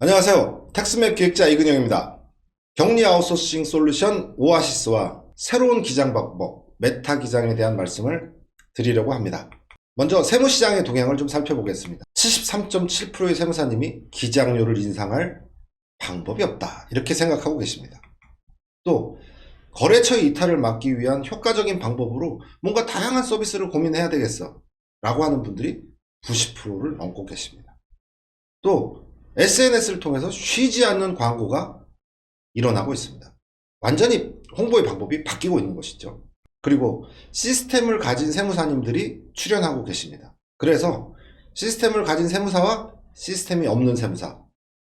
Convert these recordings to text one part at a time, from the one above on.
안녕하세요. 텍스맵 기획자 이근영입니다. 격리 아웃소싱 솔루션 오아시스와 새로운 기장 방법, 메타 기장에 대한 말씀을 드리려고 합니다. 먼저 세무시장의 동향을 좀 살펴보겠습니다. 73.7%의 세무사님이 기장료를 인상할 방법이 없다, 이렇게 생각하고 계십니다. 또 거래처의 이탈을 막기 위한 효과적인 방법으로 뭔가 다양한 서비스를 고민해야 되겠어 라고 하는 분들이 90%를 넘고 계십니다. 또 SNS를 통해서 쉬지 않는 광고가 일어나고 있습니다. 완전히 홍보의 방법이 바뀌고 있는 것이죠. 그리고 시스템을 가진 세무사님들이 출연하고 계십니다. 그래서 시스템을 가진 세무사와 시스템이 없는 세무사,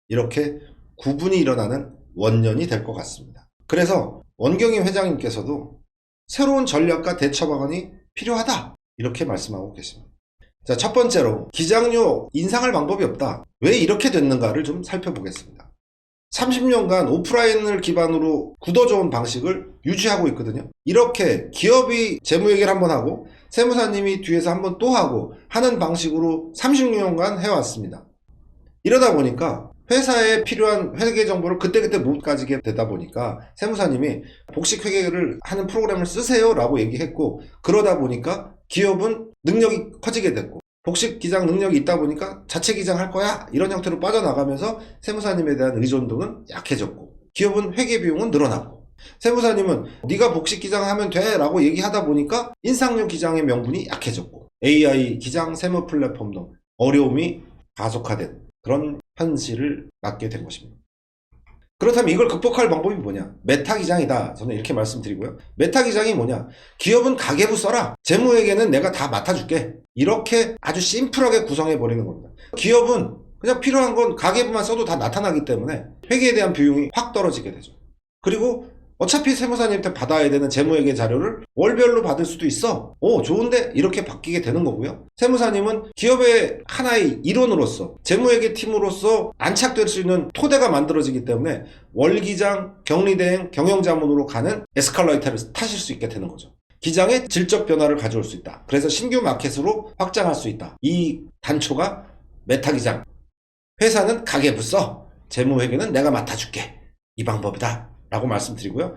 이렇게 구분이 일어나는 원년이 될 것 같습니다. 그래서 원경임 회장님께서도 새로운 전략과 대처 방안이 필요하다, 이렇게 말씀하고 계십니다. 자, 첫 번째로 기장료 인상할 방법이 없다. 왜 이렇게 됐는가를 좀 살펴보겠습니다. 30년간 오프라인을 기반으로 굳어져온 방식을 유지하고 있거든요. 이렇게 기업이 재무회계를 한번 하고 세무사님이 뒤에서 한번 또 하고 하는 방식으로 30년간 해왔습니다. 이러다 보니까 회사에 필요한 회계 정보를 그때그때 못 가지게 되다 보니까 세무사님이 복식 회계를 하는 프로그램을 쓰세요 라고 얘기했고, 그러다 보니까 기업은 능력이 커지게 됐고 복식 기장 능력이 있다 보니까 자체 기장할 거야, 이런 형태로 빠져나가면서 세무사님에 대한 의존도는 약해졌고 기업은 회계 비용은 늘어나고, 세무사님은 네가 복식 기장하면 돼 라고 얘기하다 보니까 인상률 기장의 명분이 약해졌고 AI 기장 세무 플랫폼 등 어려움이 가속화된 그런 현실을 맞게 된 것입니다. 그렇다면 이걸 극복할 방법이 뭐냐? 메타 기장이다, 저는 이렇게 말씀드리고요. 메타 기장이 뭐냐? 기업은 가계부 써라, 재무회계는 내가 다 맡아줄게, 이렇게 아주 심플하게 구성해 버리는 겁니다. 기업은 그냥 필요한 건 가계부만 써도 다 나타나기 때문에 회계에 대한 비용이 확 떨어지게 되죠. 그리고 어차피 세무사님한테 받아야 되는 재무회계 자료를 월별로 받을 수도 있어, 오 좋은데, 이렇게 바뀌게 되는 거고요. 세무사님은 기업의 하나의 일원으로서 재무회계 팀으로서 안착될 수 있는 토대가 만들어지기 때문에 월기장, 격리대행, 경영자문으로 가는 에스컬레이터를 타실 수 있게 되는 거죠. 기장의 질적 변화를 가져올 수 있다. 그래서 신규 마켓으로 확장할 수 있다. 이 단초가 메타 기장. 회사는 가계부 써, 재무회계는 내가 맡아줄게, 이 방법이다 라고 말씀드리고요.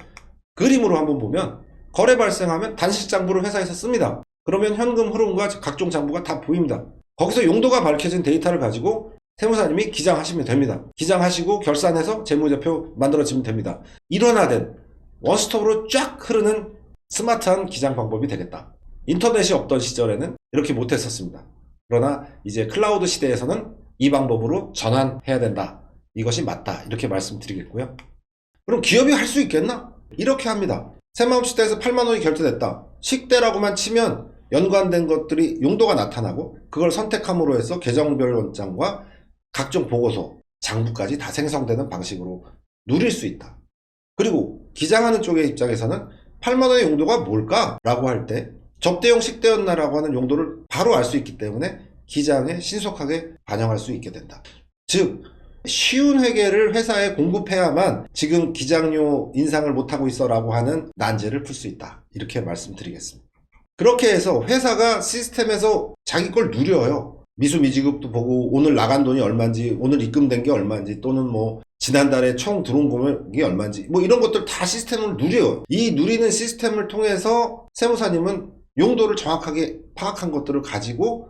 그림으로 한번 보면 거래 발생하면 단실장부를 회사에서 씁니다. 그러면 현금 흐름과 각종 장부가 다 보입니다. 거기서 용도가 밝혀진 데이터를 가지고 세무사님이 기장하시면 됩니다. 기장하시고 결산해서 재무제표 만들어지면 됩니다. 일원화된 원스톱으로 쫙 흐르는 스마트한 기장 방법이 되겠다. 인터넷이 없던 시절에는 이렇게 못했었습니다. 그러나 이제 클라우드 시대에서는 이 방법으로 전환해야 된다, 이것이 맞다, 이렇게 말씀드리겠고요. 그럼 기업이 할 수 있겠나? 이렇게 합니다. 새마을시대에서 8만원이 결제됐다. 식대라고만 치면 연관된 것들이 용도가 나타나고 그걸 선택함으로 해서 계정별 원장과 각종 보고서, 장부까지 다 생성되는 방식으로 누릴 수 있다. 그리고 기장하는 쪽의 입장에서는 8만원의 용도가 뭘까? 라고 할 때 접대용 식대였나라고 하는 용도를 바로 알 수 있기 때문에 기장에 신속하게 반영할 수 있게 된다. 즉 쉬운 회계를 회사에 공급해야만 지금 기장료 인상을 못하고 있어 라고 하는 난제를 풀 수 있다, 이렇게 말씀드리겠습니다. 그렇게 해서 회사가 시스템에서 자기 걸 누려요. 미수미지급도 보고 오늘 나간 돈이 얼마인지, 오늘 입금된 게 얼마인지, 또는 뭐 지난달에 총 들어온 금액이 얼마인지, 뭐 이런 것들 다 시스템을 누려요. 이 누리는 시스템을 통해서 세무사님은 용도를 정확하게 파악한 것들을 가지고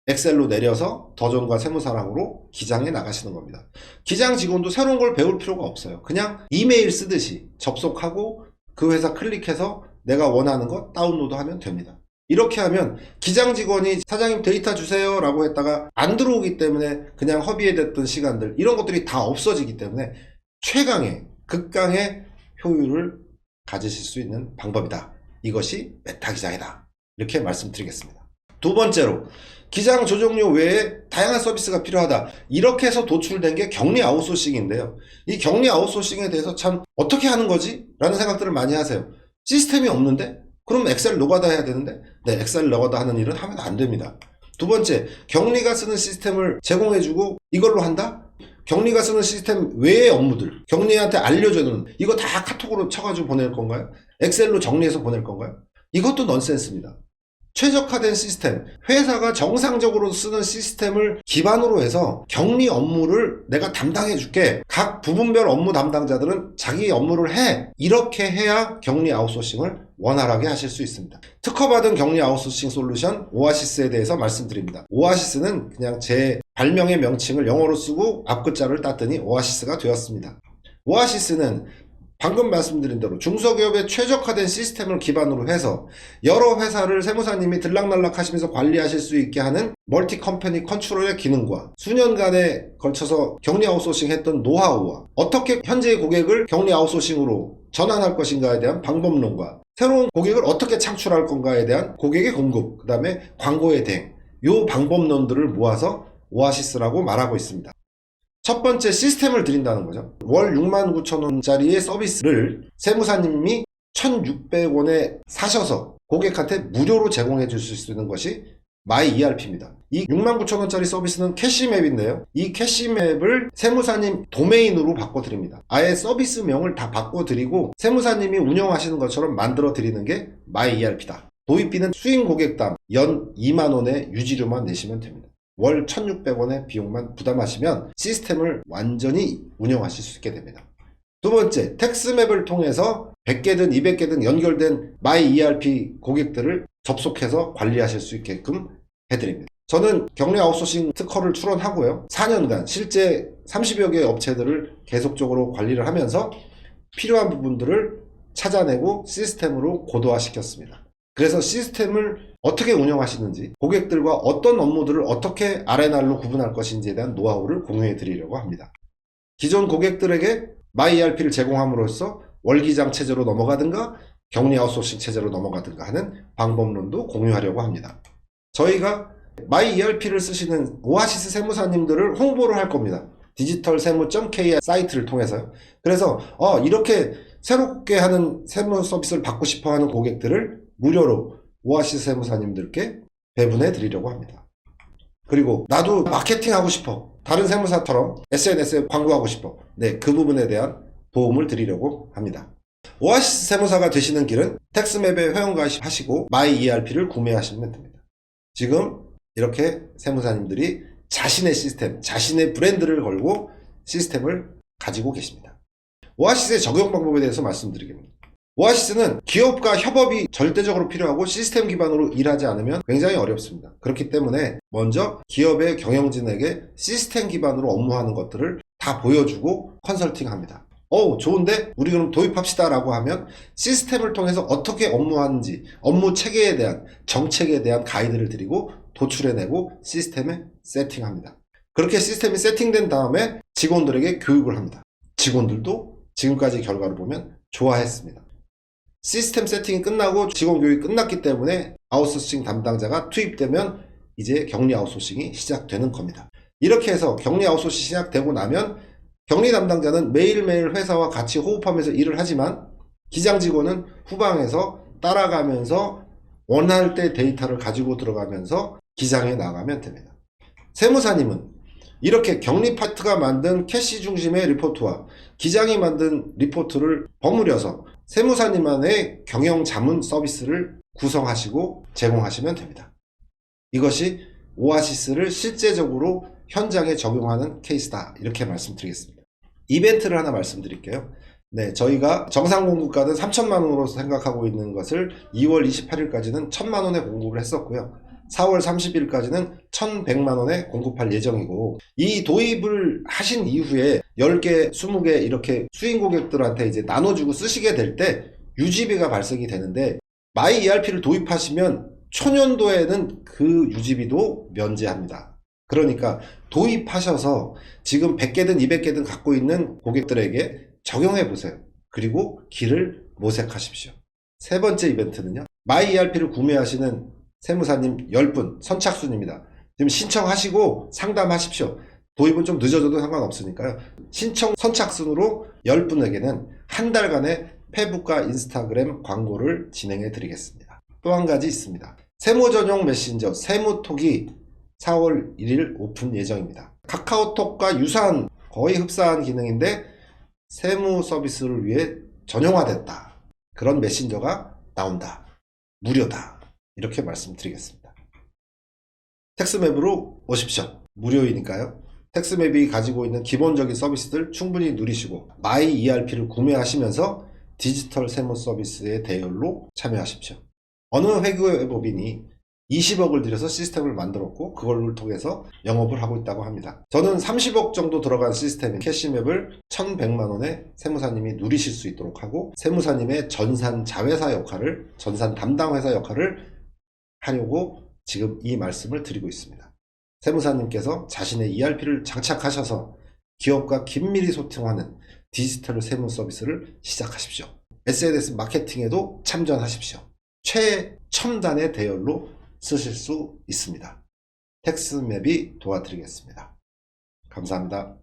엑셀로 내려서 더존과 세무사랑으로 기장에 나가시는 겁니다. 기장 직원도 새로운 걸 배울 필요가 없어요. 그냥 이메일 쓰듯이 접속하고 그 회사 클릭해서 내가 원하는 거 다운로드 하면 됩니다. 이렇게 하면 기장 직원이 사장님 데이터 주세요 라고 했다가 안 들어오기 때문에 그냥 허비에 됐던 시간들, 이런 것들이 다 없어지기 때문에 최강의 극강의 효율을 가지실 수 있는 방법이다. 이것이 메타 기장이다, 이렇게 말씀드리겠습니다. 두 번째로 기장 조정료 외에 다양한 서비스가 필요하다. 이렇게 해서 도출된 게 격리 아웃소싱인데요. 이 격리 아웃소싱에 대해서 참 어떻게 하는 거지? 라는 생각들을 많이 하세요. 시스템이 없는데? 그럼 엑셀 노가다 해야 되는데? 네, 엑셀 노가다 하는 일은 하면 안 됩니다. 두 번째, 격리가 쓰는 시스템을 제공해주고 이걸로 한다? 격리가 쓰는 시스템 외의 업무들, 격리한테 알려주는, 이거 다 카톡으로 쳐가지고 보낼 건가요? 엑셀로 정리해서 보낼 건가요? 이것도 넌센스입니다. 최적화된 시스템, 회사가 정상적으로 쓰는 시스템을 기반으로 해서 격리 업무를 내가 담당해 줄게. 각 부분별 업무 담당자들은 자기 업무를 해. 이렇게 해야 격리 아웃소싱을 원활하게 하실 수 있습니다. 특허받은 격리 아웃소싱 솔루션 오아시스에 대해서 말씀드립니다. 오아시스는 그냥 제 발명의 명칭을 영어로 쓰고 앞글자를 땄더니 오아시스가 되었습니다. 오아시스는 방금 말씀드린 대로 중소기업의 최적화된 시스템을 기반으로 해서 여러 회사를 세무사님이 들락날락 하시면서 관리하실 수 있게 하는 멀티 컴퍼니 컨트롤의 기능과 수년간에 걸쳐서 격리 아웃소싱 했던 노하우와 어떻게 현재의 고객을 격리 아웃소싱으로 전환할 것인가에 대한 방법론과 새로운 고객을 어떻게 창출할 건가에 대한 고객의 공급, 그 다음에 광고의 대행, 이 방법론들을 모아서 오아시스라고 말하고 있습니다. 첫 번째, 시스템을 드린다는 거죠. 월 69,000원짜리의 서비스를 세무사님이 1,600원에 사셔서 고객한테 무료로 제공해 주실 수 있는 것이 마이-ERP입니다. 이 69,000원짜리 서비스는 캐시맵인데요. 이 캐시맵을 세무사님 도메인으로 바꿔드립니다. 아예 서비스명을 다 바꿔드리고 세무사님이 운영하시는 것처럼 만들어드리는 게 마이-ERP다. 도입비는 수익 고객당 연 2만원의 유지료만 내시면 됩니다. 월 1,600원의 비용만 부담하시면 시스템을 완전히 운영하실 수 있게 됩니다. 두 번째, 텍스맵을 통해서 100개든 200개든 연결된 마이-ERP 고객들을 접속해서 관리하실 수 있게끔 해드립니다. 저는 격리 아웃소싱 특허를 출원하고요. 4년간 실제 30여 개의 업체들을 계속적으로 관리를 하면서 필요한 부분들을 찾아내고 시스템으로 고도화시켰습니다. 그래서 시스템을 어떻게 운영하시는지, 고객들과 어떤 업무들을 어떻게 R&R로 구분할 것인지에 대한 노하우를 공유해 드리려고 합니다. 기존 고객들에게 마이-ERP를 제공함으로써 월기장 체제로 넘어가든가 격리 아웃소싱 체제로 넘어가든가 하는 방법론도 공유하려고 합니다. 저희가 마이-ERP를 쓰시는 오아시스 세무사님들을 홍보를 할 겁니다. 디지털세무.kr 사이트를 통해서요. 그래서 이렇게 새롭게 하는 세무 서비스를 받고 싶어 하는 고객들을 무료로 오아시스 세무사님들께 배분해 드리려고 합니다. 그리고 나도 마케팅 하고 싶어. 다른 세무사처럼 SNS에 광고하고 싶어. 네, 그 부분에 대한 도움을 드리려고 합니다. 오아시스 세무사가 되시는 길은 텍스맵에 회원가입하시고 마이-ERP를 구매하시면 됩니다. 지금 이렇게 세무사님들이 자신의 시스템, 자신의 브랜드를 걸고 시스템을 가지고 계십니다. 오아시스의 적용 방법에 대해서 말씀드리겠습니다. 오아시스는 기업과 협업이 절대적으로 필요하고 시스템 기반으로 일하지 않으면 굉장히 어렵습니다. 그렇기 때문에 먼저 기업의 경영진에게 시스템 기반으로 업무하는 것들을 다 보여주고 컨설팅합니다. 좋은데 우리 그럼 도입합시다 라고 하면 시스템을 통해서 어떻게 업무하는지, 업무 체계에 대한, 정책에 대한 가이드를 드리고 도출해내고 시스템에 세팅합니다. 그렇게 시스템이 세팅된 다음에 직원들에게 교육을 합니다. 직원들도 지금까지 결과를 보면 좋아했습니다. 시스템 세팅이 끝나고 직원 교육이 끝났기 때문에 아웃소싱 담당자가 투입되면 이제 격리 아웃소싱이 시작되는 겁니다. 이렇게 해서 격리 아웃소싱이 시작되고 나면 격리 담당자는 매일매일 회사와 같이 호흡하면서 일을 하지만 기장 직원은 후방에서 따라가면서 원할 때 데이터를 가지고 들어가면서 기장에 나가면 됩니다. 세무사님은 이렇게 격리 파트가 만든 캐시 중심의 리포트와 기장이 만든 리포트를 버무려서 세무사님만의 경영 자문 서비스를 구성하시고 제공하시면 됩니다. 이것이 오아시스를 실제적으로 현장에 적용하는 케이스다, 이렇게 말씀드리겠습니다. 이벤트를 하나 말씀드릴게요. 네, 저희가 정상 공급가는 3,000만원으로 생각하고 있는 것을 2월 28일까지는 1,000만원에 공급을 했었고요. 4월 30일까지는 1,100만원에 공급할 예정이고, 이 도입을 하신 이후에 10개, 20개 이렇게 수인 고객들한테 이제 나눠주고 쓰시게 될 때 유지비가 발생이 되는데, 마이-ERP를 도입하시면 초년도에는 그 유지비도 면제합니다. 그러니까 도입하셔서 지금 100개든 200개든 갖고 있는 고객들에게 적용해 보세요. 그리고 길을 모색하십시오. 세 번째 이벤트는요, 마이-ERP를 구매하시는 세무사님 10분 선착순입니다. 지금 신청하시고 상담하십시오. 도입은 좀 늦어져도 상관없으니까요. 신청 선착순으로 10분에게는 한 달간의 페북과 인스타그램 광고를 진행해 드리겠습니다. 또 한 가지 있습니다. 세무 전용 메신저 세무톡이 4월 1일 오픈 예정입니다. 카카오톡과 유사한, 거의 흡사한 기능인데 세무 서비스를 위해 전용화됐다. 그런 메신저가 나온다. 무료다. 이렇게 말씀드리겠습니다. 텍스맵으로 오십시오. 무료이니까요. 텍스맵이 가지고 있는 기본적인 서비스들 충분히 누리시고 마이 ERP를 구매하시면서 디지털 세무 서비스의 대열로 참여하십시오. 어느 회계법인이 20억을 들여서 시스템을 만들었고 그걸 통해서 영업을 하고 있다고 합니다. 저는 30억 정도 들어간 시스템인 캐시맵을 1100만원에 세무사님이 누리실 수 있도록 하고 세무사님의 전산 자회사 역할을, 전산 담당 회사 역할을 하려고 지금 이 말씀을 드리고 있습니다. 세무사님께서 자신의 ERP를 장착하셔서 기업과 긴밀히 소통하는 디지털 세무 서비스를 시작하십시오. SNS 마케팅에도 참전하십시오. 최첨단의 대열로 쓰실 수 있습니다. 텍스맵이 도와드리겠습니다. 감사합니다.